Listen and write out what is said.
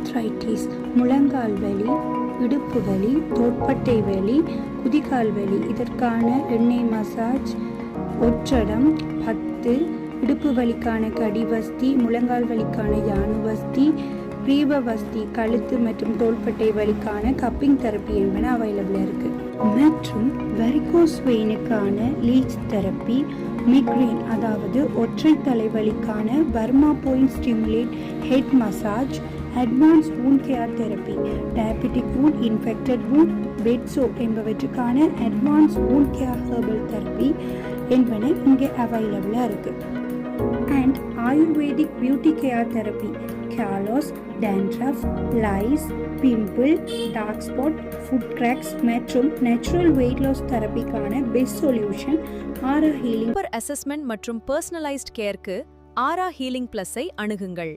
Arthritis, முழங்கால் வலி, இடுப்பு வலி, தோட்பட்டை வலி, குதிகால் வலி இதற்கான எண்ணெய் மசாஜ், ஒற்றடம் 10, இடுப்பு வலிக்கான கடிவஸ்தி, முழங்கால் வலிக்கான யானுவஸ்தி, ரீபவஸ்தி கழுத்து மற்றும் தோள்பட்டை வலிக்கான கப்பிங் தெரப்பி என்பன அவைலபிளாக இருக்குது. மற்றும் வெரிகோஸ் வெயினுக்கான லீச் தெரப்பி, மிக்ரேன் அதாவது ஒற்றை தலைவலிக்கான பர்மா point stimulate head massage, advance wound care therapy, diabetic wound, infected wound, bedsore என்பவற்றுக்கான advance wound care herbal therapy என்பன இங்கே அவைலபிளாக இருக்குது. And Ayurvedic beauty care therapy, callus, dandruff, lice, pimple, dark spot, foot cracks மற்றும் natural weight loss தெரப்பிக்கான best solution aura healing. Assessment மற்றும் personalised கேருக்கு aura healing பிளஸை அணுகுங்கள்.